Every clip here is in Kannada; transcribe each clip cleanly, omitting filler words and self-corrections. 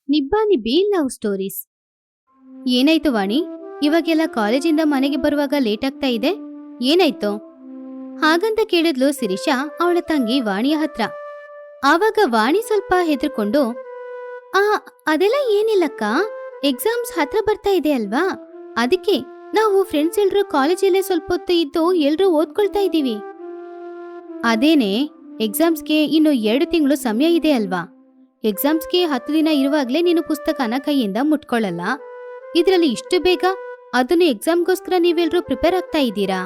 ನಿಬ್ಬಾನಿಬ್ಬಿ ಲವ್ ಸ್ಟೋರೀಸ್. ಏನಾಯ್ತು ವಾಣಿ, ಇವಾಗೆಲ್ಲ ಕಾಲೇಜಿಂದ ಮನೆಗೆ ಬರುವಾಗ ಲೇಟ್ ಆಗ್ತಾ ಇದೆ, ಏನಾಯ್ತು ಹಾಗಂತ ಕೇಳಿದ್ಲು ಶಿರೀಷಾ ಅವಳ ತಂಗಿ ವಾಣಿಯ ಹತ್ರ. ಆವಾಗ ವಾಣಿ ಸ್ವಲ್ಪ ಹೆದರ್ಕೊಂಡು, ಆ ಅದೆಲ್ಲ ಏನಿಲ್ಲಕ್ಕ, ಎಕ್ಸಾಮ್ಸ್ ಹತ್ರ ಬರ್ತಾ ಇದೆ ಅಲ್ವಾ, ಅದಕ್ಕೆ ನಾವು ಫ್ರೆಂಡ್ಸ್ ಎಲ್ರು ಕಾಲೇಜಲ್ಲೇ ಸ್ವಲ್ಪ ಹೊತ್ತು ಇದ್ದು ಎಲ್ರೂ ಓದ್ಕೊಳ್ತಾ ಇದ್ದೀವಿ. ಅದೇನೆ, ಎಕ್ಸಾಮ್ಸ್ಗೆ ಇನ್ನು 2 ತಿಂಗಳು ಸಮಯ ಇದೆ ಅಲ್ವಾ, ಎಕ್ಸಾಮ್ಸ್ಗೆ 10 ದಿನ ಇರುವಾಗ್ಲೇ ನೀನು ಪುಸ್ತಕನ ಕೈಯಿಂದ ಮುಟ್ಕೊಳ್ಳಲ್ಲ, ಇದ್ರಲ್ಲಿ ಇಷ್ಟು ಬೇಗ ಅದನ್ನು ಎಕ್ಸಾಮ್ಗೋಸ್ಕರ ನೀವೆಲ್ರೂ ಪ್ರಿಪೇರ್ ಆಗ್ತಾ ಇದ್ದೀರಾ?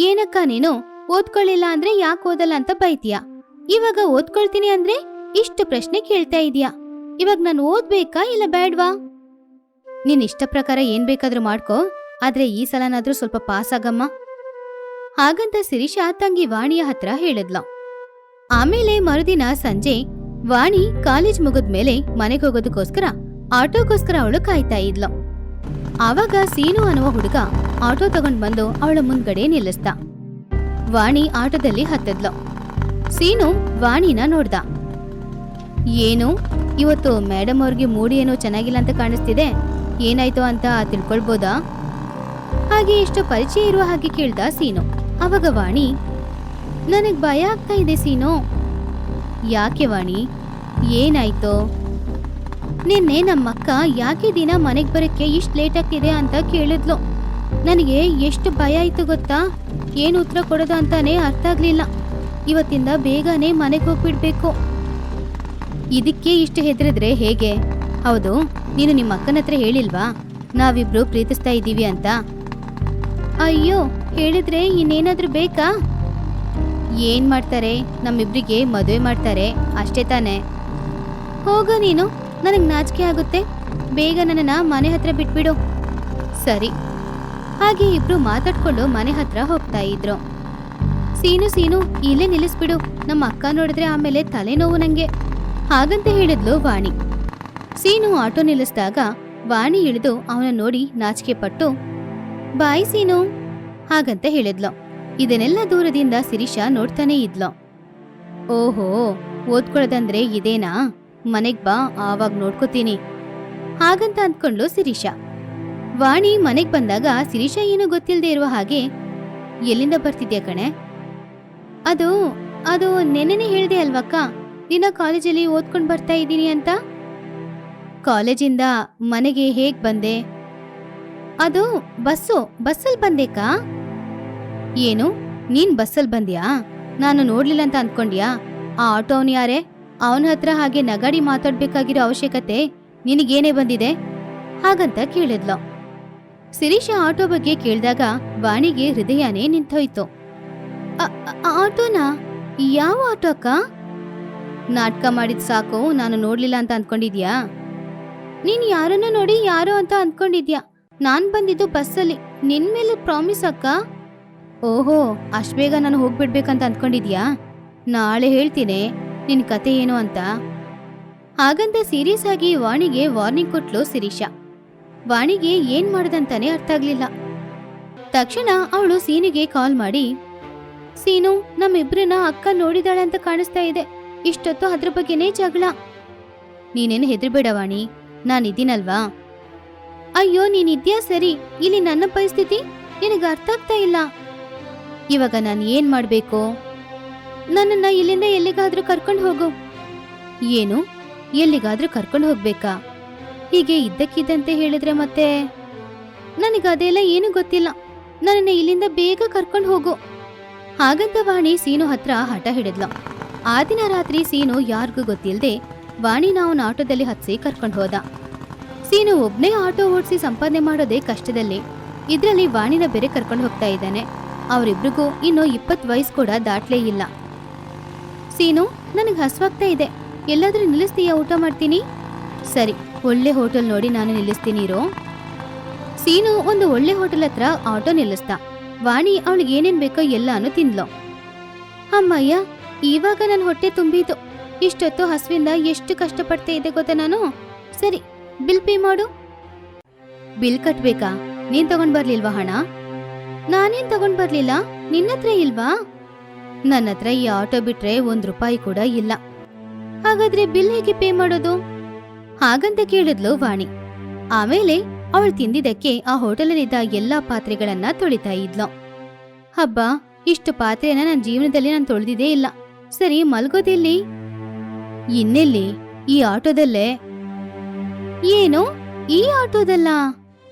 ಏನಕ್ಕ ನೀನು ಓದ್ಕೊಳ್ಳಿಲ್ಲ ಅಂದ್ರೆ ಯಾಕೆ ಓದಲ್ಲ ಅಂತ ಬೈತೀಯ, ಇವಾಗ ಓದ್ಕೊಳ್ತೀನಿ ಅಂದ್ರೆ ಇಷ್ಟು ಪ್ರಶ್ನೆ ಕೇಳ್ತಾ ಇದೀಯಾ, ಇವಾಗ ನಾನು ಓದ್ಬೇಕಾ ಇಲ್ಲ ಬೇಡ್ವಾ? ನೀನ್ ಇಷ್ಟ ಪ್ರಕಾರ ಏನ್ ಬೇಕಾದ್ರೂ ಮಾಡ್ಕೋ, ಆದ್ರೆ ಈ ಸಲನಾದ್ರೂ ಸ್ವಲ್ಪ ಪಾಸ್ ಆಗಮ್ಮ. ಹಾಗಂತ ಶಿರೀಷಾ ತಂಗಿ ವಾಣಿಯ ಹತ್ರ ಹೇಳಿದ್ಲು. ಆಮೇಲೆ ಮರುದಿನ ಸಂಜೆ ವಾಣಿ ಕಾಲೇಜ್ ಮುಗಿದ್ಮೇಲೆ ಮನೆಗೆ ಹೋಗೋದಕ್ಕೋಸ್ಕರ ಆಟೋಗೋಸ್ಕರ ಅವಳು ಕಾಯ್ತಾ ಇದ್ಲು. ಆವಾಗ ಸೀನು ಅನ್ನುವ ಹುಡುಗ ಆಟೋ ತಗೊಂಡ್ ಬಂದು ಅವಳ ಮುಂದ್ಗಡೆ ನಿಲ್ಲಿಸ್ದ. ವಾಣಿ ಆಟೋದಲ್ಲಿ ಹತ್ತದ್ಲು. ಸೀನು ವಾಣಿನ ನೋಡ್ದ. ಏನು ಇವತ್ತು ಮೇಡಮ್ ಅವ್ರಿಗೆ ಮೂಡಿ ಏನೋ ಚೆನ್ನಾಗಿಲ್ಲ ಅಂತ ಕಾಣಿಸ್ತಿದೆ, ಏನಾಯ್ತು ಅಂತ ತಿಳ್ಕೊಳ್ಬೋದಾ? ಹಾಗೆ ಎಷ್ಟು ಪರಿಚಯ ಇರುವ ಹಾಗೆ ಕೇಳ್ದ ಸೀನು. ಅವಾಗ ವಾಣಿ, ನನಗ್ ಭಯ ಆಗ್ತಾ ಇದೆ ಸೀನು. ಯಾಕೆ ವಾಣಿ, ಏನಾಯ್ತು? ನಿನ್ನೆ ನಮ್ಮಕ್ಕ ಯಾಕೆ ದಿನ ಮನೆಗ್ ಬರಕ್ಕೆ ಇಷ್ಟು ಲೇಟ್ ಆಗ್ತಿದೆ ಅಂತ ಕೇಳಿದ್ಲು. ನನಗೆ ಎಷ್ಟು ಭಯ ಆಯ್ತು ಗೊತ್ತಾ, ಏನು ಉತ್ತರ ಕೊಡೋದು ಅಂತಾನೆ ಅರ್ಥ ಆಗ್ಲಿಲ್ಲ. ಇವತ್ತಿಂದ ಬೇಗನೆ ಮನೆಗೆ ಹೋಗ್ಬಿಡ್ಬೇಕು. ಇದಕ್ಕೆ ಇಷ್ಟು ಹೆದರಿದ್ರೆ ಹೇಗೆ? ಹೌದು, ನೀನು ನಿಮ್ಮ ಅಕ್ಕನ ಹತ್ರ ಹೇಳಿಲ್ವಾ ನಾವಿಬ್ರು ಪ್ರೀತಿಸ್ತಾ ಇದ್ದೀವಿ ಅಂತ? ಅಯ್ಯೋ, ಹೇಳಿದ್ರೆ ಇನ್ನೇನಾದ್ರೂ ಬೇಕಾ? ಏನ್ ಮಾಡ್ತಾರೆ, ನಮ್ಮಿಬ್ರಿಗೆ ಮದುವೆ ಮಾಡ್ತಾರೆ ಅಷ್ಟೇ ತಾನೆ. ಹೋಗ ನೀನು, ನನಗ್ ನಾಚಿಕೆ ಆಗುತ್ತೆ, ಬೇಗ ನನ್ನನ್ನ ಮನೆ ಹತ್ರ ಬಿಟ್ಬಿಡು. ಸರಿ. ಹಾಗೆ ಇಬ್ರು ಮಾತಾಡ್ಕೊಂಡು ಮನೆ ಹತ್ರ ಹೋಗ್ತಾ ಇದ್ರು. ಸೀನು ಇಲ್ಲೇ ನಿಲ್ಲಿಸ್ಬಿಡು, ನಮ್ಮ ಅಕ್ಕ ನೋಡಿದ್ರೆ ಆಮೇಲೆ ತಲೆನೋವು ನಂಗೆ, ಹಾಗಂತ ಹೇಳಿದ್ಲು ವಾಣಿ. ಸೀನು ಆಟೋ ನಿಲ್ಲಿಸಿದಾಗ ವಾಣಿ ಇಳಿದು ಅವನ ನೋಡಿ ನಾಚಿಕೆ ಪಟ್ಟು, ಬಾಯ್ ಸೀನು ಹಾಗಂತ ಹೇಳಿದ್ಲು. ಇದನ್ನೆಲ್ಲ ದೂರದಿಂದ ಶಿರೀಷಾ ನೋಡ್ತಾನೆ ಇದ್ಲು. ಓಹೋ, ಓದ್ಕೊಳ್ಳೋದಂದ್ರೆ ಇದೇನಾ, ಮನೆಗ್ ಬಾ, ಆವಾಗ ನೋಡ್ಕೋತೀನಿ ಹಾಗಂತ ಅಂದ್ಕೊಂಡ್ಲು ಶಿರೀಷಾ. ವಾಣಿ ಮನೆಗ್ ಬಂದಾಗ ಶಿರೀಷಾ ಏನೂ ಗೊತ್ತಿಲ್ಲದೆ ಇರುವ ಹಾಗೆ, ಎಲ್ಲಿಂದ ಬರ್ತಿದ್ಯಾ ಕಣೆ? ಅದು ನೆನ್ನೆನೆ ಹೇಳ್ದೆ ಅಲ್ವಕ್ಕ, ದಿನ ಕಾಲೇಜಲ್ಲಿ ಓದ್ಕೊಂಡ್ ಬರ್ತಾ ಇದ್ದೀನಿ ಅಂತ. ಕಾಲೇಜಿಂದ ಮನೆಗೆ ಹೇಗ್ ಬಂದೆ? ಅದು ಬಸ್ಸಲ್ಲಿ ಬಂದೇಕಾ? ಏನು, ನೀನ್ ಬಸ್ಸಲ್ಲಿ ಬಂದ್ಯಾ? ನಾನು ನೋಡ್ಲಿಲ್ಲ ಅಂತ ಅಂದ್ಕೊಂಡ್ಯಾ? ಆ ಆಟೋ ಅವನು ಯಾರೇ? ಅವನ ಹತ್ರ ಹಾಗೆ ನಗಾಡಿ ಮಾತಾಡ್ಬೇಕಾಗಿರೋ ಅವಶ್ಯಕತೆ ನಿನಗೇನೇ ಬಂದಿದೆ ಹಾಗಂತ ಕೇಳಿದ್ಲು. ಶಿರೀಷಾ ಆಟೋ ಬಗ್ಗೆ ಕೇಳಿದಾಗ ವಾಣಿಗೆ ಹೃದಯನೇ ನಿಂತೋಯ್ತು. ಆಟೋನಾ? ಯಾವ ಆಟೋ ಅಕ್ಕ? ನಾಟಕ ಮಾಡಿದ್ ಸಾಕು, ನಾನು ನೋಡ್ಲಿಲ್ಲ ಅಂತ ಅಂದ್ಕೊಂಡಿದ್ಯಾ? ನೀನ್ ಯಾರನ್ನ ನೋಡಿ ಯಾರೋ ಅಂತ ಅಂದ್ಕೊಂಡಿದ್ಯಾ, ನಾನ್ ಬಂದಿದ್ದು ಬಸ್ಸಲ್ಲಿ, ನಿನ್ ಮೇಲೆ ಪ್ರಾಮಿಸ್ ಅಕ್ಕ. ಓಹೋ, ಅಷ್ಟ್ ಬೇಗ ನಾನು ಹೋಗ್ಬಿಡ್ಬೇಕಂತ ಅಂದ್ಕೊಂಡಿದ್ಯಾ? ನಾಳೆ ಹೇಳ್ತೀನಿ ನಿನ್ ಕತೆ ಏನು ಅಂತ ಹಾಗಂತ ಸೀರಿಯಸ್ ಆಗಿ ವಾಣಿಗೆ ವಾರ್ನಿಂಗ್ ಕೊಟ್ಲು ಶಿರೀಷಾ. ವಾಣಿಗೆ ಏನ್ ಮಾಡದಂತಾನೆ ಅರ್ಥ ಆಗ್ಲಿಲ್ಲ. ತಕ್ಷಣ ಅವಳು ಸೀನಿಗೆ ಕಾಲ್ ಮಾಡಿ, ಸೀನು, ನಮ್ಮಿಬ್ರನ್ನ ಅಕ್ಕ ನೋಡಿದಾಳೆ ಅಂತ ಕಾಣಿಸ್ತಾ ಇದೆ, ಇಷ್ಟೊತ್ತು ಅದ್ರ ಬಗ್ಗೆನೇ ಜಗಳ. ನೀನೇನು ಹೆದರ್ಬೇಡ ವಾಣಿ, ನಾನಿದ್ದೀನಲ್ವಾ. ಅಯ್ಯೋ, ನೀನಿದ್ಯಾ ಸರಿ, ಇಲ್ಲಿ ನನ್ನ ಪರಿಸ್ಥಿತಿ ನಿನಗೆ ಅರ್ಥ ಆಗ್ತಾ ಇಲ್ಲ. ಇವಾಗ ನಾನು ಏನ್ ಮಾಡ್ಬೇಕು? ನನ್ನನ್ನ ಇಲ್ಲಿಂದ ಎಲ್ಲಿಗಾದ್ರೂ ಕರ್ಕೊಂಡು ಹೋಗು. ಏನು, ಎಲ್ಲಿಗಾದ್ರೂ ಕರ್ಕೊಂಡು ಹೋಗ್ಬೇಕಾ? ಹೀಗೆ ಇದ್ದಕ್ಕಿದ್ದಂತೆ ಹೇಳಿದ್ರೆ ಮತ್ತೆ ನನಗದೆಲ್ಲ ಏನು ಗೊತ್ತಿಲ್ಲ, ನನ್ನನ್ನ ಇಲ್ಲಿಂದ ಬೇಗ ಕರ್ಕೊಂಡು ಹೋಗು ಹಾಗಂತ ವಾಣಿ ಸೀನು ಹತ್ರ ಹಠ ಹಿಡಿದ್ಲು. ಆ ದಿನ ರಾತ್ರಿ ಸೀನು ಯಾರಿಗೂ ಗೊತ್ತಿಲ್ಲದೆ ವಾಣಿನ ಅವನ ಆಟೋದಲ್ಲಿ ಹತ್ಸಿ ಕರ್ಕೊಂಡು ಹೋದ. ಸೀನು ಒಬ್ನೇ ಆಟೋ ಓಡಿಸಿ ಸಂಪಾದನೆ ಮಾಡೋದೇ ಕಷ್ಟದಲ್ಲಿ, ಇದ್ರಲ್ಲಿ ವಾಣಿನ ಬೇರೆ ಕರ್ಕೊಂಡು ಹೋಗ್ತಾ ಇದ್ದಾನೆ. ಅವರಿಬ್ರಿಗೂ ಇನ್ನು 20 ವಯಸ್ಸು ಕೂಡ ದಾಟ್ಲೇ ಇಲ್ಲ. ಸೀನು, ನನಗೆ ಹಸ್ವಾಗ್ತಾ ಇದೆ, ಎಲ್ಲಾದ್ರೂ ನಿಲ್ಲಿಸ್ತೀಯಾ? ಊಟ ಮಾಡ್ತೀನಿ. ಸರಿ, ಒಳ್ಳೆ ಹೋಟೆಲ್ ನೋಡಿ ನಾನು ನಿಲ್ಲಿಸ್ತೀನಿ ಇರೋ. ಸೀನು ಒಂದು ಒಳ್ಳೆ ಹೋಟೆಲ್ ಹತ್ರ ಆಟೋ ನಿಲ್ಲಿಸ್ತಾ. ವಾಣಿ ಅವಳಿಗೆ ಏನೇನ್ ಬೇಕೋ ಎಲ್ಲಾನು ತಿನ್ಲು. ಅಮ್ಮಯ್ಯ, ಇವಾಗ ನನ್ನ ಹೊಟ್ಟೆ ತುಂಬಿತು, ಇಷ್ಟೊತ್ತು ಹಸುವಿಂದ ಎಷ್ಟು ಕಷ್ಟಪಡ್ತಾ ಇದ್ದೆ ಗೊತ್ತಾ ನಾನು. ಸರಿ, ಬಿಲ್ ಪೇ ಮಾಡು. ಬಿಲ್ ಕಟ್ಬೇಕಾ? ನೀನ್ ತಗೊಂಡ್ ಬರ್ಲಿಲ್ವಾ ಹಣ? ನಾನೇನ್ ತಗೊಂಡ್ ಬರ್ಲಿಲ್ಲ, ನಿನ್ನತ್ರ ಇಲ್ವಾ? ನನ್ನ ಹತ್ರ ಈ ಆಟೋ ಬಿಟ್ರೆ 1 ರೂಪಾಯಿ ಕೂಡ ಇಲ್ಲ. ಹಾಗಾದ್ರೆ ಬಿಲ್ ಹೇಗೆ ಪೇ ಮಾಡೋದು? ಹಾಗಂತ ಕೇಳಿದ್ಲು ವಾಣಿ. ಆಮೇಲೆ ಅವಳು ತಿಂದಿದ್ದಕ್ಕೆ ಆ ಹೋಟೆಲಲ್ಲಿದ್ದ ಎಲ್ಲಾ ಪಾತ್ರೆಗಳನ್ನ ತೊಳಿತಾ ಇದ್ಲು. ಹಬ್ಬ, ಇಷ್ಟು ಪಾತ್ರೆನ ನನ್ನ ಜೀವನದಲ್ಲಿ ನಾನು ತೊಳೆದಿದೇ ಇಲ್ಲ. ಸರಿ, ಮಲ್ಗೋದೆಲ್ಲಿ? ಇನ್ನೆಲ್ಲಿ? ಈ ಆಟೋದಲ್ಲೇ. ಏನು, ಈ ಆಟೋದಲ್ಲ?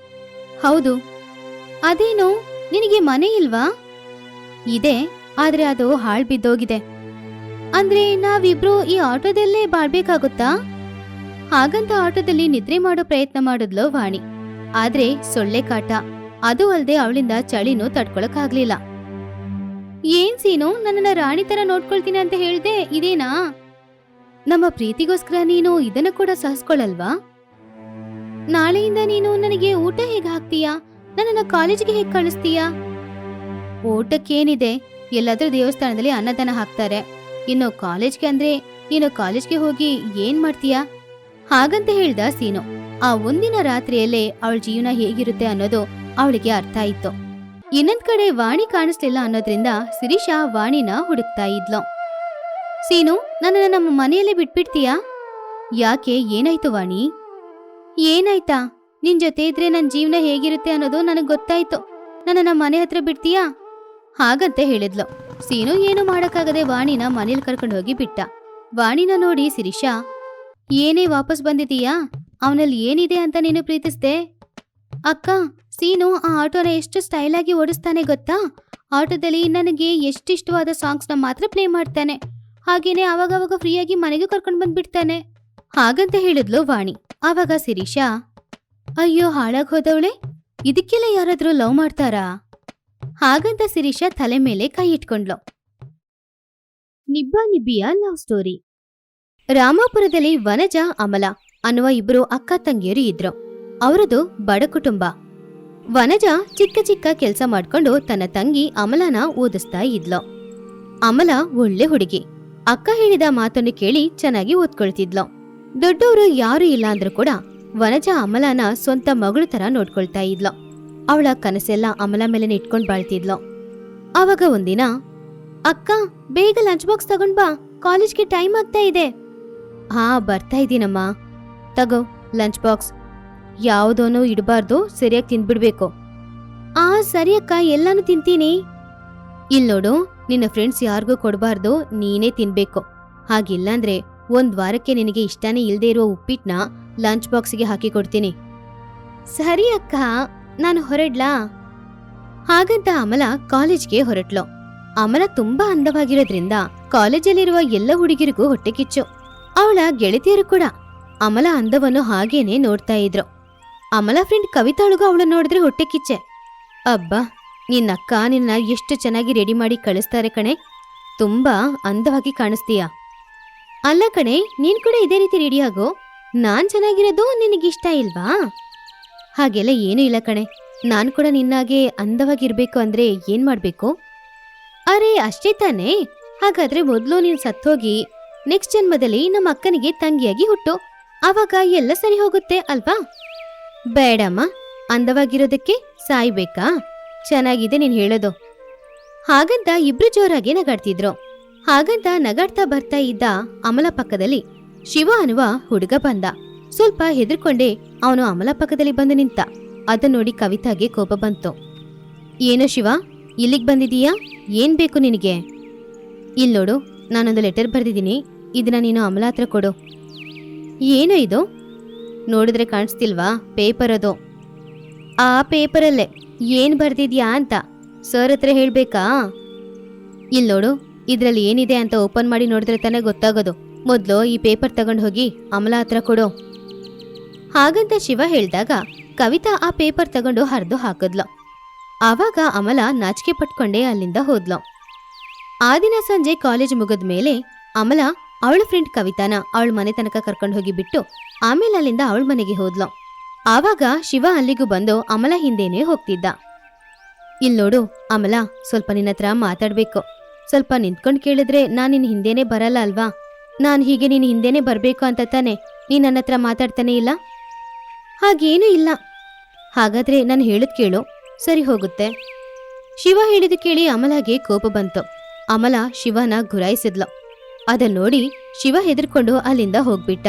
ಹೌದು. ಅದೇನು, ನಿನಗೆ ಮನೆ ಇಲ್ವಾ? ಇದೆ, ಆದ್ರೆ ಅದು ಹಾಳ್ ಬಿದ್ದೋಗಿದೆ. ಅಂದ್ರೆ ನಾವಿಬ್ರು ಈ ಆಟೋದಲ್ಲೇ ಬಾಳ್ಬೇಕಾಗುತ್ತಾ? ಹಾಗಂತ ಆಟೋದಲ್ಲಿ ನಿದ್ರೆ ಮಾಡೋ ಪ್ರಯತ್ನ ಮಾಡಿದ್ಲು ವಾಣಿ. ಆದ್ರೆ ಸೊಳ್ಳೆ ಕಾಟ, ಅದು ಅಲ್ದೆ ಅವಳಿಂದ ಚಳಿನೂ ತಡ್ಕೊಳಕ್ಕಾಗ್ಲಿಲ್ಲ. ಏನ್ ಸೀನು, ನನ್ನನ್ನ ರಾಣಿ ತರ ನೋಡ್ಕೊಳ್ತೀನಿ ಅಂತ ಹೇಳ್ದೆ, ಇದೇನಾ? ನಮ್ಮ ಪ್ರೀತಿಗೋಸ್ಕರ ನೀನು ಇದನ್ನ ಕೂಡ ಸಹಿಸ್ಕೊಳ್ಳಲ್ವಾ? ನಾಳೆಯಿಂದ ನೀನು ನನಗೆ ಊಟ ಹೇಗೆ ಹಾಕ್ತೀಯಾ? ನನ್ನನ್ನ ಕಾಲೇಜಿಗೆ ಹೇಗೆ ಕಳಿಸ್ತೀಯಾ? ಊಟಕ್ಕೇನಿದೆ, ಎಲ್ಲಾದ್ರೂ ದೇವಸ್ಥಾನದಲ್ಲಿ ಅನ್ನದಾನ ಹಾಕ್ತಾರೆ. ಇನ್ನು ಕಾಲೇಜ್ಗೆ ಅಂದ್ರೆ ನೀನು ಕಾಲೇಜ್ಗೆ ಹೋಗಿ ಏನ್ ಮಾಡ್ತೀಯಾ? ಹಾಗಂತ ಹೇಳ್ದ ಸೀನು. ಆ ಒಂದಿನ ರಾತ್ರಿಯಲ್ಲೇ ಅವಳ ಜೀವನ ಹೇಗಿರುತ್ತೆ ಅನ್ನೋದು ಅವಳಿಗೆ ಅರ್ಥ ಆಯ್ತು. ಇನ್ನೊಂದ್ ಕಡೆ ವಾಣಿ ಕಾಣಿಸ್ಲಿಲ್ಲ ಅನ್ನೋದ್ರಿಂದ ಶಿರೀಷಾ ವಾಣಿನ ಹುಡುಕ್ತಾ ಇದ್ಲು. ಸೀನು, ನನ್ನನ್ನ ನಮ್ಮ ಮನೆಯಲ್ಲೇ ಬಿಟ್ಬಿಡ್ತೀಯಾ? ಯಾಕೆ, ಏನಾಯ್ತು ವಾಣಿ? ಏನಾಯ್ತಾ? ನಿನ್ ಜೊತೆ ಇದ್ರೆ ನನ್ ಜೀವನ ಹೇಗಿರುತ್ತೆ ಅನ್ನೋದು ನನಗ್ ಗೊತ್ತಾಯ್ತು. ನನ್ನನ್ನ ಮನೆ ಹತ್ರ ಬಿಡ್ತೀಯಾ? ಹಾಗಂತ ಹೇಳಿದ್ಲು. ಸೀನು ಏನು ಮಾಡಕ್ಕಾಗದೆ ವಾಣಿನ ಮನೇಲಿ ಕರ್ಕೊಂಡು ಹೋಗಿ ಬಿಟ್ಟ. ವಾಣಿನ ನೋಡಿ ಶಿರೀಷಾ, ಏನೇ ವಾಪಸ್ ಬಂದಿದೀಯಾ? ಅವನಲ್ಲಿ ಏನಿದೆ ಅಂತ ನೀನು ಪ್ರೀತಿಸ್ದೆ? ಅಕ್ಕ, ಸೀನು ಆ ಆಟೋನ ಎಷ್ಟು ಸ್ಟೈಲ್ ಆಗಿ ಓಡಿಸ್ತಾನೆ ಗೊತ್ತಾ? ಆಟೋದಲ್ಲಿ ನನಗೆ ಎಷ್ಟಿಷ್ಟವಾದ ಸಾಂಗ್ಸ್ನ ಮಾತ್ರ ಪ್ಲೇ ಮಾಡ್ತಾನೆ. ಹಾಗೇನೆ ಅವಾಗವಾಗ ಫ್ರೀಯಾಗಿ ಮನೆಗೂ ಕರ್ಕೊಂಡು ಬಂದ್ಬಿಡ್ತಾನೆ. ಹಾಗಂತ ಹೇಳಿದ್ಲು ವಾಣಿ. ಆವಾಗ ಶಿರೀಷಾ, ಅಯ್ಯೋ ಹಾಳಾಗ್ ಹೋದವಳೆ, ಇದಕ್ಕೆಲ್ಲ ಯಾರಾದ್ರೂ ಲವ್ ಮಾಡ್ತಾರಾ? ಹಾಗಂತ ಶಿರೀಷಾ ತಲೆ ಮೇಲೆ ಕೈ ಇಟ್ಕೊಂಡ್ಲು. ನಿಬ್ಬಾ ನಿಬ್ಬಿಯ ಲವ್ ಸ್ಟೋರಿ. ರಾಮಾಪುರದಲ್ಲಿ ವನಜ, ಅಮಲ ಅನ್ನುವ ಇಬ್ರು ಅಕ್ಕ ತಂಗಿಯರು ಇದ್ರು. ಅವರದು ಬಡ ಕುಟುಂಬ. ವನಜ ಚಿಕ್ಕ ಚಿಕ್ಕ ಕೆಲ್ಸ ಮಾಡ್ಕೊಂಡು ತನ್ನ ತಂಗಿ ಅಮಲನ ಓದಿಸ್ತಾ ಇದ್ಲು. ಅಮಲ ಒಳ್ಳೆ ಹುಡುಗಿ. ಅಕ್ಕ ಹೇಳಿದ ಮಾತನ್ನು ಕೇಳಿ ಚೆನ್ನಾಗಿ ಓದ್ಕೊಳ್ತಿದ್ಲು. ದೊಡ್ಡವರು ಯಾರು ಇಲ್ಲ ಅಂದ್ರೂ ಕೂಡ ವನಜ ಅಮಲನ ಸ್ವಂತ ಮಗಳು ತರ ನೋಡ್ಕೊಳ್ತಾ ಇದ್ಲು. ಅವಳ ಕನಸೆಲ್ಲ ಅಮಲ ಮೇಲೆ ಇಟ್ಕೊಂಡ್ ಬಾಳ್ತಿದ್ಲು. ಆವಾಗ ಒಂದಿನ, ಅಕ್ಕ ಬೇಗ ಲಂಚ್ ಬಾಕ್ಸ್ ತಗೊಂಡ್ ಬಾ, ಕಾಲೇಜ್ಗೆ ಟೈಮ್ ಆಗ್ತಾ ಇದೆ. ಹಾ, ಬರ್ತಾ ಇದ್ದೀನಮ್ಮ. ತಗೋ ಲಂಚ್ ಬಾಕ್ಸ್. ಯಾವುದೋನು ಇಡಬಾರ್ದು, ಸರಿಯಾಗಿ ತಿಂದ್ಬಿಡ್ಬೇಕು. ಸರಿ ಅಕ್ಕ, ಎಲ್ಲಾನು ತಿಂತೀನಿ. ನೋಡು, ನಿನ್ನ ಫ್ರೆಂಡ್ಸ್ ಯಾರಿಗೂ ಕೊಡಬಾರ್ದು, ನೀನೇ ತಿನ್ಬೇಕು. ಹಾಗಿಲ್ಲಾಂದ್ರೆ ಒಂದ್ ವಾರಕ್ಕೆ ನಿನಗೆ ಇಷ್ಟನೇ ಇಲ್ದೇ ಇರುವ ಉಪ್ಪಿಟ್ನ ಲಂಚ್ ಬಾಕ್ಸ್ಗೆ ಹಾಕಿ ಕೊಡ್ತೀನಿ. ಸರಿ ಅಕ್ಕ, ನಾನು ಹೊರಡ್ಲಾ? ಹಾಗಂತ ಅಮಲ ಕಾಲೇಜ್ಗೆ ಹೊರಟ್ಲು. ಅಮಲ ತುಂಬಾ ಅಂದವಾಗಿರೋದ್ರಿಂದ ಕಾಲೇಜಲ್ಲಿರುವ ಎಲ್ಲ ಹುಡುಗಿರಿಗೂ ಹೊಟ್ಟೆ ಕಿಚ್ಚು. ಅವಳ ಗೆಳತಿಯರು ಕೂಡ ಅಮಲ ಅಂದವನ್ನು ಹಾಗೇನೆ ನೋಡ್ತಾ ಇದ್ರು. ಅಮಲ ಫ್ರೆಂಡ್ ಕವಿತಾಳಿಗೂ ಅವಳ ನೋಡಿದ್ರೆ ಹೊಟ್ಟೆ ಕಿಚ್ಚೆ. ಅಬ್ಬಾ, ನಿನ್ನಕ್ಕ ನಿನ್ನ ಎಷ್ಟು ಚೆನ್ನಾಗಿ ರೆಡಿ ಮಾಡಿ ಕಳಿಸ್ತಾರೆ ಕಣೆ, ತುಂಬಾ ಅಂದವಾಗಿ ಕಾಣಿಸ್ತೀಯ. ಅಲ್ಲ ಕಣೆ, ನೀನ್ ಕೂಡ ಇದೇ ರೀತಿ ರೆಡಿ ಆಗೋ. ನಾನ್ ಚೆನ್ನಾಗಿರೋದು ನಿನಗಿಷ್ಟ ಇಲ್ವಾ? ಹಾಗೆಲ್ಲ ಏನೂ ಇಲ್ಲ ಕಣೆ, ನಾನ್ ಕೂಡ ನಿನ್ನಾಗೆ ಅಂದವಾಗಿರ್ಬೇಕು ಅಂದ್ರೆ ಏನ್ ಮಾಡ್ಬೇಕು? ಅರೆ ಅಷ್ಟೇ ತಾನೇ? ಹಾಗಾದ್ರೆ ಮೊದ್ಲು ನೀನ್ ಸತ್ತೋಗಿ ನೆಕ್ಸ್ಟ್ ಜನ್ಮದಲ್ಲಿ ನಮ್ಮ ಅಕ್ಕನಿಗೆ ತಂಗಿಯಾಗಿ ಹುಟ್ಟು, ಆವಾಗ ಎಲ್ಲ ಸರಿ ಹೋಗುತ್ತೆ ಅಲ್ವಾ? ಬೇಡಮ್ಮ, ಅಂದವಾಗಿರೋದಕ್ಕೆ ಸಾಯ್ಬೇಕಾ? ಚೆನ್ನಾಗಿದೆ ನೀನ್ ಹೇಳೋದು. ಹಾಗಂತ ಇಬ್ರು ಜೋರಾಗಿ ನಗಾಡ್ತಿದ್ರು. ಹಾಗಂತ ನಗಾಡ್ತಾ ಬರ್ತಾ ಇದ್ದ ಅಮಲ ಪಕ್ಕದಲ್ಲಿ ಶಿವ ಅನ್ನುವ ಹುಡುಗ ಬಂದ. ಸ್ವಲ್ಪ ಹೆದರ್ಕೊಂಡೆ ಅವನು ಅಮಲ ಪಕ್ಕದಲ್ಲಿ ಬಂದು ನಿಂತ. ಅದನ್ನ ನೋಡಿ ಕವಿತಾಗೆ ಕೋಪ ಬಂತು. ಏನೋ ಶಿವ, ಇಲ್ಲಿಗ್ ಬಂದಿದೀಯಾ? ಏನ್ ಬೇಕು ನಿನಗೆ? ಇಲ್ ನೋಡು, ನಾನೊಂದು ಲೆಟರ್ ಬರ್ದಿದ್ದೀನಿ, ಇದನ್ನ ನೀನು ಅಮಲ ಹತ್ರ ಕೊಡು. ಏನೋ ಇದು? ನೋಡಿದ್ರೆ ಕಾಣಿಸ್ತಿಲ್ವಾ? ಪೇಪರ್ ಅದು. ಆ ಪೇಪರಲ್ಲೇ ಏನ್ ಬರ್ದಿದ್ಯಾ ಅಂತ ಸರ್ ಹತ್ರ ಹೇಳ್ಬೇಕಾ? ಇಲ್ ನೋಡು, ಇದ್ರಲ್ಲಿ ಏನಿದೆ ಅಂತ ಓಪನ್ ಮಾಡಿ ನೋಡಿದ್ರೆ ತಾನೇ ಗೊತ್ತಾಗೋದು. ಮೊದ್ಲು ಈ ಪೇಪರ್ ತಗೊಂಡು ಹೋಗಿ ಅಮಲ ಹತ್ರ ಕೊಡು. ಹಾಗಂತ ಶಿವ ಹೇಳ್ದಾಗ ಕವಿತಾ ಆ ಪೇಪರ್ ತಗೊಂಡು ಹರಿದು ಹಾಕಿದ್ಲು. ಆವಾಗ ಅಮಲ ನಾಚಿಕೆ ಪಟ್ಕೊಂಡೇ ಅಲ್ಲಿಂದ ಹೋದ್ಲು. ಆ ದಿನ ಸಂಜೆ ಕಾಲೇಜ್ ಮುಗಿದ ಮೇಲೆ ಅಮಲ ಅವಳ ಫ್ರೆಂಡ್ ಕವಿತಾನ ಅವಳ ಮನೆ ತನಕ ಕರ್ಕೊಂಡು ಹೋಗಿ ಬಿಟ್ಟು ಆಮೇಲೆ ಅಲ್ಲಿಂದ ಅವಳ ಮನೆಗೆ ಹೋದ್ಲು. ಆವಾಗ ಶಿವ ಅಲ್ಲಿಗೂ ಬಂದು ಅಮಲ ಹಿಂದೆನೇ ಹೋಗ್ತಿದ್ದ. ಇಲ್ ನೋಡು ಅಮಲ, ಸ್ವಲ್ಪ ನಿನ್ನ ಹತ್ರ ಮಾತಾಡ್ಬೇಕು. ಸ್ವಲ್ಪ ನಿಂತ್ಕೊಂಡು ಕೇಳಿದ್ರೆ ನಾನ್ ನಿನ್ ಹಿಂದೆನೆ ಬರಲ್ಲ ಅಲ್ವಾ? ನಾನ್ ಹೀಗೆ ನಿನ್ ಹಿಂದೆನೆ ಬರ್ಬೇಕು ಅಂತ ತಾನೆ ನೀನ್ ನನ್ನ ಹತ್ರ ಮಾತಾಡ್ತಾನೆ ಇಲ್ಲ? ಹಾಗೇನೂ ಇಲ್ಲ. ಹಾಗಾದ್ರೆ ನಾನು ಹೇಳದ್ ಕೇಳು, ಸರಿ ಹೋಗುತ್ತೆ. ಶಿವ ಹೇಳಿದ ಕೇಳಿ ಅಮಲಾಗೆ ಕೋಪ ಬಂತು. ಅಮಲ ಶಿವನ ಗುರಾಯಿಸಿದ್ಲು. ಅದನ್ನ ನೋಡಿ ಶಿವ ಹೆದರ್ಕೊಂಡು ಅಲ್ಲಿಂದ ಹೋಗ್ಬಿಟ್ಟ.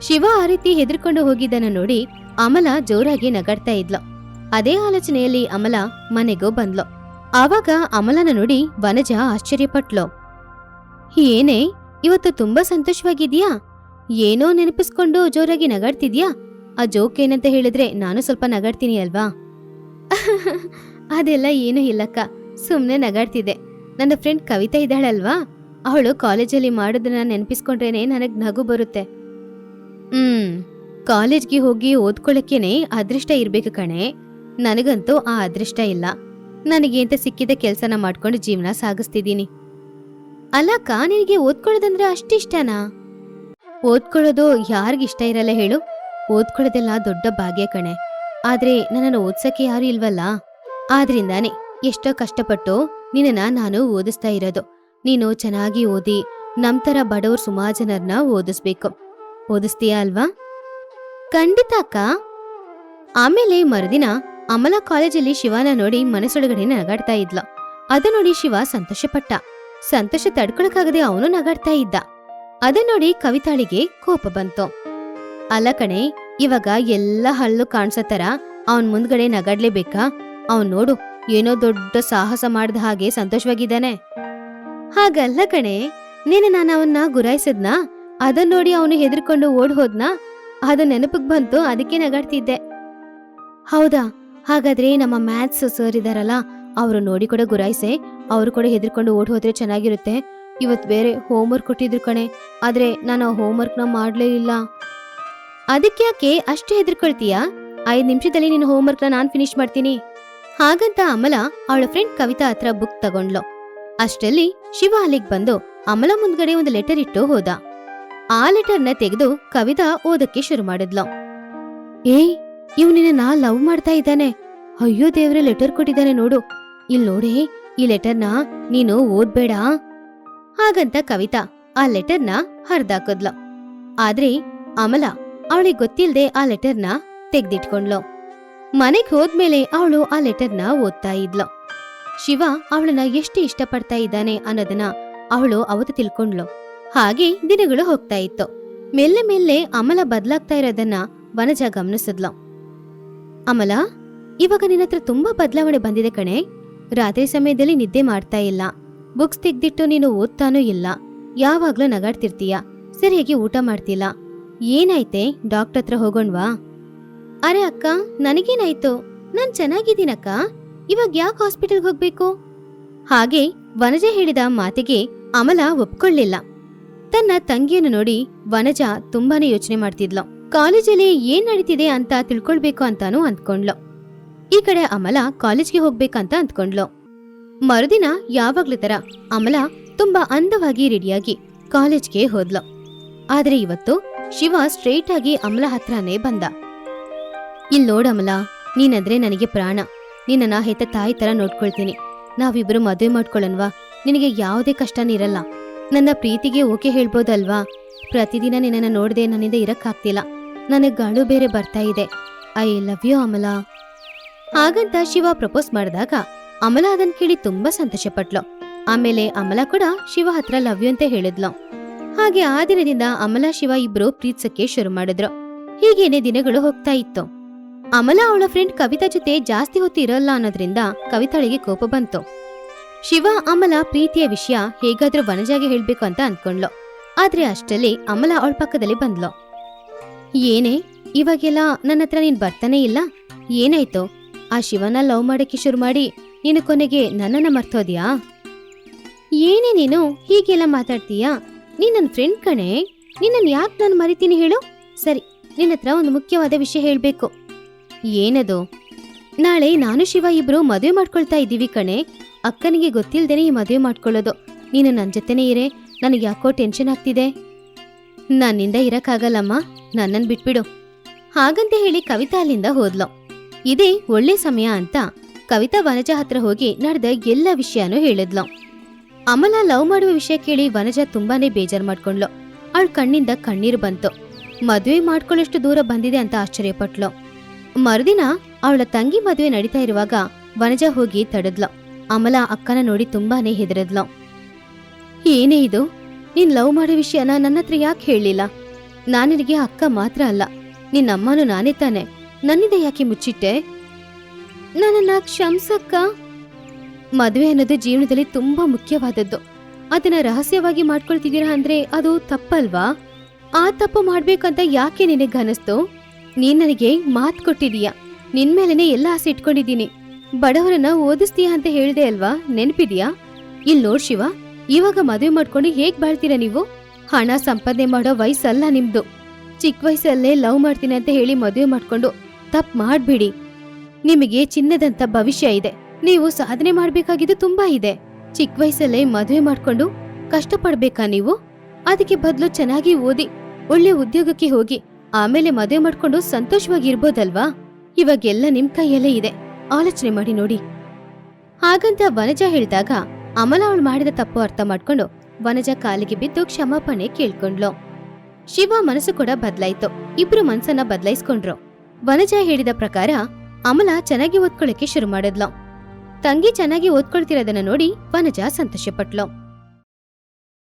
ಶಿವ ಆ ರೀತಿ ಹೆದರ್ಕೊಂಡು ಹೋಗಿದ್ದನ್ನ ನೋಡಿ ಅಮಲ ಜೋರಾಗಿ ನಗಾಡ್ತಾ ಇದ್ಲು. ಅದೇ ಆಲೋಚನೆಯಲ್ಲಿ ಅಮಲ ಮನೆಗೂ ಬಂದ್ಲು. ಆವಾಗ ಅಮಲನ ನೋಡಿ ವನಜ ಆಶ್ಚರ್ಯಪಟ್ಲು. ಏನೇ ಇವತ್ತು ತುಂಬಾ ಸಂತೋಷವಾಗಿದ್ಯಾ? ಏನೋ ನೆನಪಿಸ್ಕೊಂಡು ಜೋರಾಗಿ ನಗಾಡ್ತಿದ್ಯಾ? ಆ ಜೋಕ್ ಏನಂತ ಹೇಳಿದ್ರೆ ನಾನು ಸ್ವಲ್ಪ ನಗಾಡ್ತೀನಿ ಅಲ್ವಾ? ಅದೆಲ್ಲ ಏನೂ ಇಲ್ಲಕ್ಕ, ಸುಮ್ನೆ ನಗಾಡ್ತಿದ್ದೆ. ನನ್ನ ಫ್ರೆಂಡ್ ಕವಿತಾ ಇದ್ದಾಳಲ್ವಾ, ಅವಳು ಕಾಲೇಜಲ್ಲಿ ಮಾಡೋದನ್ನ ನೆನಪಿಸ್ಕೊಂಡ್ರೇನೆ ನನಗ್ ನಗು ಬರುತ್ತೆ. ಕಾಲೇಜ್ಗೆ ಹೋಗಿ ಓದ್ಕೊಳ್ಳಕ್ಕೇನೆ ಅದೃಷ್ಟ ಇರ್ಬೇಕು ಕಣೆ. ನನಗಂತೂ ಆ ಅದೃಷ್ಟ ಇಲ್ಲ. ನನಗೆ ಅಂತ ಸಿಕ್ಕಿದ ಕೆಲ್ಸನ ಮಾಡ್ಕೊಂಡು ಜೀವನ ಸಾಗಿಸ್ತಿದ್ದೀನಿ. ಅಲ್ಲಕ್ಕ, ನಿನಗೆ ಓದ್ಕೊಳ್ಳೋದಂದ್ರೆ ಅಷ್ಟಿಷ್ಟನಾ? ಓದ್ಕೊಳ್ಳೋದು ಯಾರಿಗಿಷ್ಟ ಇರಲ್ಲ ಹೇಳು? ಓದ್ಕೊಳ್ಳೋದೆಲ್ಲ ದೊಡ್ಡ ಭಾಗ್ಯ ಕಣೆ. ಆದ್ರೆ ನನ್ನನ್ನು ಓದ್ಸಕ್ಕೆ ಯಾರು ಇಲ್ವಲ್ಲ, ಆದ್ರಿಂದಾನೆ ಎಷ್ಟೋ ಕಷ್ಟಪಟ್ಟು ನಿನ್ನ ನಾನು ಓದಿಸ್ತಾ ಇರೋದು. ನೀನು ಚೆನ್ನಾಗಿ ಓದಿ ನಮ್ತರ ಬಡವ್ರು ಸುಮಾರು ಜನರನ್ನ ಓದಿಸ್ಬೇಕು. ಓದಿಸ್ತೀಯಾ ಅಲ್ವಾ? ಖಂಡಿತ ಅಕ್ಕ. ಆಮೇಲೆ ಮರುದಿನ ಅಮಲ ಕಾಲೇಜಲ್ಲಿ ಶಿವನ ನೋಡಿ ಮನಸ್ಸೊಳಗಡೆ ನಗಾಡ್ತಾ ಇದ್ಲ. ಅದು ನೋಡಿ ಶಿವ ಸಂತೋಷಪಟ್ಟ. ಸಂತೋಷ ತಡ್ಕೊಳಕ್ಕಾಗದೆ ಅವನು ನಗಾಡ್ತಾ ಇದ್ದ. ಅದನ್ನ ನೋಡಿ ಕವಿತಾಳಿಗೆ ಕೋಪ ಬಂತು. ಅಲ್ಲ ಕಣೆ, ಇವಾಗ ಎಲ್ಲ ಹಲ್ಲು ಕಾಣ್ಸತ್ತರ ಅವನ್ ಮುಂದ್ಗಡೆ ನಗಾಡ್ಲೇಬೇಕಾ? ಅವನ್ ನೋಡು, ಏನೋ ದೊಡ್ಡ ಸಾಹಸ ಮಾಡ್ದ ಹಾಗೆ ಸಂತೋಷವಾಗಿದ್ದಾನೆ. ಹಾಗಲ್ಲ ಕಣೆ, ನೀನು ನಾನು ಅವನ್ನ ಗುರಾಯಿಸಿದ್ನಾ, ಅದನ್ನ ನೋಡಿ ಅವನು ಹೆದರ್ಕೊಂಡು ಓಡ್ ಹೋದ್ನಾ, ಅದು ನೆನಪಿಗೆ ಬಂತು, ಅದಕ್ಕೆ ನಗಾಡ್ತಿದ್ದೆ. ಹೌದಾ? ಹಾಗಾದ್ರೆ ನಮ್ಮ ಮ್ಯಾಥ್ಸ್ ಸರ್ ಇದಾರಲ್ಲ, ಅವರು ನೋಡಿ ಕೂಡ ಗುರಾಯಿಸೆ, ಅವರು ಕೂಡ ಹೆದರ್ಕೊಂಡು ಓಡ್ ಹೋದ್ರೆ ಚೆನ್ನಾಗಿರುತ್ತೆ. ಇವತ್ ಬೇರೆ ಹೋಮ್ವರ್ಕ್ ಕೊಟ್ಟಿದ್ರು ಕಣೆ, ಆದ್ರೆ ನಾನು ಆ ಹೋಮ್ವರ್ಕ್ನ ಮಾಡ್ಲೇ ಇಲ್ಲ. ಅದಕ್ಕೆ ಯಾಕೆ ಅಷ್ಟು ಹೆದರ್ಕೊಳ್ತೀಯಾ? 5 ನಿಮಿಷದಲ್ಲಿ ನಿನ್ನ ಹೋಮ್ವರ್ಕ್ನ ನಾನ್ ಫಿನಿಶ್ ಮಾಡ್ತೀನಿ. ಹಾಗಂತ ಅಮಲ ಅವಳ ಫ್ರೆಂಡ್ ಕವಿತಾ ಹತ್ರ ಬುಕ್ ತಗೊಂಡ್ಲು. ಅಷ್ಟರಲ್ಲಿ ಶಿವ ಅಲ್ಲಿಗೆ ಬಂದು ಅಮಲ ಮುಂದ್ಗಡೆ ಒಂದು ಲೆಟರ್ ಇಟ್ಟು ಹೋದ. ಆ ಲೆಟರ್ನ ತೆಗೆದು ಕವಿತಾ ಓದಕ್ಕೆ ಶುರು ಮಾಡಿದ್ಲು. ಇವ್ ನಿನ್ನ ಲವ್ ಮಾಡ್ತಾ ಇದ್ದಾನೆ. ಅಯ್ಯೋ ದೇವ್ರೆ, ಲೆಟರ್ ಕೊಟ್ಟಿದ್ದಾನೆ ನೋಡು. ಇಲ್ ನೋಡೇ, ಈ ಲೆಟರ್ನ ನೀನು ಓದ್ಬೇಡ. ಹಾಗಂತ ಕವಿತಾ ಆ ಲೆಟರ್ನ ಹರ್ದಾಕದ್ಲು. ಆದ್ರೆ ಅಮಲ ಅವಳಿಗೆ ಗೊತ್ತಿಲ್ದೆ ಆ ಲೆಟರ್ನ ತೆಗ್ದಿಟ್ಕೊಂಡ್ಲು. ಮನೆಗ್ ಹೋದ್ಮೇಲೆ ಅವಳು ಆ ಲೆಟರ್ನ ಓದ್ತಾ ಇದ್ಲು. ಶಿವ ಅವಳನ್ನ ಎಷ್ಟು ಇಷ್ಟಪಡ್ತಾ ಇದ್ದಾನೆ ಅನ್ನೋದನ್ನ ಅವಳು ಅವತ್ತು ತಿಳ್ಕೊಂಡ್ಲು. ಹಾಗೆ ದಿನಗಳು ಹೋಗ್ತಾ ಇತ್ತು. ಮೆಲ್ಲೆ ಮೆಲ್ಲೆ ಅಮಲ ಬದ್ಲಾಗ್ತಾ ಇರೋದನ್ನ ವನಜ ಗಮನಿಸಿದ್ಲು. ಅಮಲ, ಇವಾಗ ನಿನ್ನತ್ರ ತುಂಬಾ ಬದಲಾವಣೆ ಬಂದಿದೆ ಕಣೆ. ರಾತ್ರಿ ಸಮಯದಲ್ಲಿ ನಿದ್ದೆ ಮಾಡ್ತಾ ಇಲ್ಲ, ಬುಕ್ಸ್ ತೆಗ್ದಿಟ್ಟು ನೀನು ಓದ್ತಾನೂ ಇಲ್ಲ, ಯಾವಾಗ್ಲೂ ನಗಾಡ್ತಿರ್ತೀಯ, ಸರಿಯಾಗಿ ಊಟ ಮಾಡ್ತಿಲ್ಲ. ಏನಾಯ್ತೆ? ಡಾಕ್ಟರ್ ಹತ್ರ ಹೋಗೋಣ್ವಾ? ಅರೆ ಅಕ್ಕ, ನನಗೇನಾಯ್ತು? ನಾನ್ ಚೆನ್ನಾಗಿದ್ದೀನಕ್ಕ. ಇವಾಗ ಯಾಕೆ ಹಾಸ್ಪಿಟಲ್ಗೆ ಹೋಗ್ಬೇಕು? ಹಾಗೆ ವನಜ ಹೇಳಿದ ಮಾತಿಗೆ ಅಮಲ ಒಪ್ಕೊಳ್ಳಿಲ್ಲ. ತನ್ನ ತಂಗಿಯನ್ನು ನೋಡಿ ವನಜ ತುಂಬಾನೇ ಯೋಚನೆ ಮಾಡ್ತಿದ್ಲು. ಕಾಲೇಜಲ್ಲಿ ಏನ್ ನಡೀತಿದೆ ಅಂತ ತಿಳ್ಕೊಳ್ಬೇಕು ಅಂತಾನೂ ಅಂದ್ಕೊಂಡ್ಲು. ಈ ಕಡೆ ಅಮಲ ಕಾಲೇಜ್ಗೆ ಹೋಗ್ಬೇಕಂತ ಅಂದ್ಕೊಂಡ್ಲು. ಮರುದಿನ ಯಾವಾಗ್ಲೂ ತರ ಅಮಲ ತುಂಬಾ ಅಂದವಾಗಿ ರೆಡಿಯಾಗಿ ಕಾಲೇಜ್ಗೆ ಹೋದ್ಲು. ಆದ್ರೆ ಇವತ್ತು ಶಿವ ಸ್ಟ್ರೈಟ್ ಆಗಿ ಅಮಲ ಹತ್ರನೇ ಬಂದ. ಇಲ್ ನೋಡಮಲ, ನೀನಂದ್ರೆ ನನಗೆ ಪ್ರಾಣ. ನಿನ್ನ ಹೆತ್ತ ತಾಯಿ ತರ ನೋಡ್ಕೊಳ್ತೀನಿ. ನಾವಿಬ್ರು ಮದುವೆ ಮಾಡ್ಕೊಳ್ಳನ್ವಾ? ನಿನಗೆ ಯಾವುದೇ ಕಷ್ಟನಿರಲ್ಲ. ನನ್ನ ಪ್ರೀತಿಗೆ ಓಕೆ ಹೇಳ್ಬೋದಲ್ವಾ? ಪ್ರತಿದಿನ ನಿನ್ನನ್ನು ನೋಡದೆ ನನ್ನಿಂದ ಇರಕ್ಕಾಗ್ತಿಲ್ಲ. ನನಗ್ ಗಾಳು ಬೇರೆ ಬರ್ತಾ ಇದೆ. I love you Amala. ಹಾಗಂತ ಶಿವ ಪ್ರಪೋಸ್ ಮಾಡಿದಾಗ ಅಮಲ ಅದನ್ ಕೇಳಿ ತುಂಬಾ ಸಂತೋಷಪಟ್ಲು. ಆಮೇಲೆ ಅಮಲ ಕೂಡ ಶಿವ ಹತ್ರ ಲವ್ ಯು ಅಂತ ಹೇಳಿದ್ಲು. ಹಾಗೆ ಆ ದಿನದಿಂದ ಅಮಲ ಶಿವ ಇಬ್ರು ಪ್ರೀತಿಸಕ್ಕೆ ಶುರು ಮಾಡಿದ್ರು. ಹೀಗೇನೆ ದಿನಗಳು ಹೋಗ್ತಾ ಇತ್ತು. ಅಮಲ ಅವಳ ಫ್ರೆಂಡ್ ಕವಿತಾ ಜೊತೆ ಜಾಸ್ತಿ ಹೊತ್ತು ಇರಲ್ಲ ಅನ್ನೋದ್ರಿಂದ ಕವಿತಾಳಿಗೆ ಕೋಪ ಬಂತು. ಶಿವ ಅಮಲ ಪ್ರೀತಿಯ ವಿಷಯ ಹೇಗಾದ್ರೂ ವನಜಾಗೆ ಹೇಳ್ಬೇಕು ಅಂತ ಅನ್ಕೊಂಡ್ಲು. ಆದ್ರೆ ಅಷ್ಟರಲ್ಲಿ ಅಮಲ ಅವಳ ಪಕ್ಕದಲ್ಲಿ ಬಂದ್ಲು. ಏನೇ, ಇವಾಗೆಲ್ಲ ನನ್ನ ಹತ್ರ ನೀನ್ ಬರ್ತಾನೆ ಇಲ್ಲ? ಏನಾಯ್ತು? ಆ ಶಿವನ ಲವ್ ಮಾಡಕ್ಕೆ ಶುರು ಮಾಡಿ ನೀನು ಕೊನೆಗೆ ನನ್ನನ್ನ ಮರ್ತೋದ್ಯಾ? ಏನೇ ನೀನು ಹೀಗೆಲ್ಲ ಮಾತಾಡ್ತೀಯಾ? ನೀನ್ ನನ್ ಫ್ರೆಂಡ್ ಕಣೆ, ನಿನ್ನನ್ ಯಾಕೆ ನಾನು ಮರಿತೀನಿ ಹೇಳು? ಸರಿ, ನಿನ್ನತ್ರ ಒಂದು ಮುಖ್ಯವಾದ ವಿಷಯ ಹೇಳ್ಬೇಕು. ಏನದು? ನಾಳೆ ನಾನು ಶಿವ ಇಬ್ರು ಮದುವೆ ಮಾಡ್ಕೊಳ್ತಾ ಇದ್ದೀವಿ ಕಣೆ. ಅಕ್ಕನಿಗೆ ಗೊತ್ತಿಲ್ದೇನೆ ಈ ಮದುವೆ ಮಾಡ್ಕೊಳ್ಳೋದು. ನೀನು ನನ್ ಜೊತೆನೇ ಇರೇ, ನನಗೆ ಯಾಕೋ ಟೆನ್ಷನ್ ಆಗ್ತಿದೆ. ನನ್ನಿಂದ ಇರಕ್ಕಾಗಲ್ಲಮ್ಮ, ನನ್ನನ್ ಬಿಟ್ಬಿಡು. ಹಾಗಂತ ಹೇಳಿ ಕವಿತಾ ಅಲ್ಲಿಂದ ಹೋದ್ಲು. ಇದೇ ಒಳ್ಳೆ ಸಮಯ ಅಂತ ಕವಿತಾ ವನಜ ಹತ್ರ ಹೋಗಿ ನಡೆದ ಎಲ್ಲ ವಿಷಯನೂ ಹೇಳಿದ್ಲು. ಅಮಲ ಲವ್ ಮಾಡುವ ವಿಷಯ ಕೇಳಿ ವನಜ ತುಂಬಾನೇ ಬೇಜಾರ್ ಮಾಡ್ಕೊಂಡ್ಲು. ಅವಳ ಕಣ್ಣಿಂದ ಕಣ್ಣೀರು ಬಂತು. ಮದುವೆ ಮಾಡ್ಕೊಳ್ಳೋಷ್ಟು ದೂರ ಬಂದಿದೆ ಅಂತ ಆಶ್ಚರ್ಯಪಟ್ಲು. ಮರುದಿನ ಅವಳ ತಂಗಿ ಮದುವೆ ನಡೀತಾ ಇರುವಾಗ ವನಜ ಹೋಗಿ ತಡೆದ್ಲು. ಅಮಲ ಅಕ್ಕನ ನೋಡಿ ತುಂಬಾನೇ ಹೆದರಿದ್ಲು. ಏನೇ ಇದು? ನೀನ್ ಲವ್ ಮಾಡೋ ವಿಷಯನ ನನ್ನ ಹತ್ರ ಯಾಕೆ ಹೇಳಿಲ್ಲ? ನಾನಿನಿಗೆ ಅಕ್ಕ ಮಾತ್ರ ಅಲ್ಲ, ನಿನ್ನಮ್ಮನು ನಾನೇ ತಾನೆ. ನನ್ನಿಂದ ಯಾಕೆ ಮುಚ್ಚಿಟ್ಟೆ? ನನ್ನನ್ನ ಕ್ಷಮ್ಸಕ್ಕ. ಮದುವೆ ಅನ್ನೋದು ಜೀವನದಲ್ಲಿ ತುಂಬಾ ಮುಖ್ಯವಾದದ್ದು. ಅದನ್ನ ರಹಸ್ಯವಾಗಿ ಮಾಡ್ಕೊಳ್ತಿದ್ದೀರಾ ಅಂದ್ರೆ ಅದು ತಪ್ಪಲ್ವಾ? ಆ ತಪ್ಪು ಮಾಡ್ಬೇಕಂತ ಯಾಕೆ ನಿನಗನ್ನಿಸ್ತು? ನೀನ್ ನನಗೆ ಮಾತ್ ಕೊಟ್ಟಿದೀಯ, ನಿನ್ಮೇಲೆನೆ ಎಲ್ಲ ಆಸೆ ಇಟ್ಕೊಂಡಿದ್ದೀನಿ. ಬಡವರನ್ನ ಓದಿಸ್ತೀಯ ಅಂತ ಹೇಳ್ದೆ ಅಲ್ವಾ, ನೆನ್ಪಿದ್ಯಾ? ಇಲ್ ನೋಡ್ ಶಿವ, ಇವಾಗ ಮದುವೆ ಮಾಡ್ಕೊಂಡು ಹೇಗ್ ಬಾಳ್ತೀರಾ ನೀವು? ಹಣ ಸಂಪಾದನೆ ಮಾಡೋ ವಯಸ್ಸಲ್ಲ ನಿಮ್ದು. ಚಿಕ್ಕ ವಯಸ್ಸಲ್ಲೇ ಲವ್ ಮಾಡ್ತೀನಿ ಅಂತ ಹೇಳಿ ಮದುವೆ ಮಾಡ್ಕೊಂಡು ತಪ್ಪು ಮಾಡ್ಬಿಡಿ. ನಿಮಗೆ ಚಿನ್ನದಂತ ಭವಿಷ್ಯ ಇದೆ. ನೀವು ಸಾಧನೆ ಮಾಡ್ಬೇಕಾಗಿದ್ದು ತುಂಬಾ ಇದೆ. ಚಿಕ್ಕ ವಯಸ್ಸಲ್ಲೇ ಮದುವೆ ಮಾಡ್ಕೊಂಡು ಕಷ್ಟಪಡ್ಬೇಕಾ ನೀವು? ಅದಕ್ಕೆ ಬದಲು ಚೆನ್ನಾಗಿ ಓದಿ ಒಳ್ಳೆ ಉದ್ಯೋಗಕ್ಕೆ ಹೋಗಿ ಆಮೇಲೆ ಮದುವೆ ಮಾಡ್ಕೊಂಡು ಸಂತೋಷವಾಗಿ ಇರ್ಬೋದಲ್ವಾ? ಇವಾಗೆಲ್ಲ ನಿಮ್ ಕೈಯಲ್ಲೇ ಇದೆ, ಆಲೋಚನೆ ಮಾಡಿ ನೋಡಿ. ಹಾಗಂತ ವನಜ ಹೇಳಿದಾಗ ಅಮಲ ಅವಳು ಮಾಡಿದ ತಪ್ಪು ಅರ್ಥ ಮಾಡ್ಕೊಂಡು ವನಜ ಕಾಲಿಗೆ ಬಿದ್ದು ಕ್ಷಮಾಪಣೆ ಕೇಳ್ಕೊಂಡ್ಲು. ಶಿವ ಮನಸ್ಸು ಕೂಡ ಬದ್ಲಾಯ್ತು. ಇಬ್ರು ಮನ್ಸನ್ನ ಬದಲಾಯಿಸ್ಕೊಂಡ್ರು. ವನಜ ಹೇಳಿದ ಪ್ರಕಾರ ಅಮಲ ಚೆನ್ನಾಗಿ ಓದ್ಕೊಳ್ಳಕ್ಕೆ ಶುರು ಮಾಡಿದ್ಲು. ತಂಗಿ ಚೆನ್ನಾಗಿ ಓದ್ಕೊಳ್ತಿರೋದನ್ನ ನೋಡಿ ವನಜ ಸಂತೋಷಪಟ್ಲು.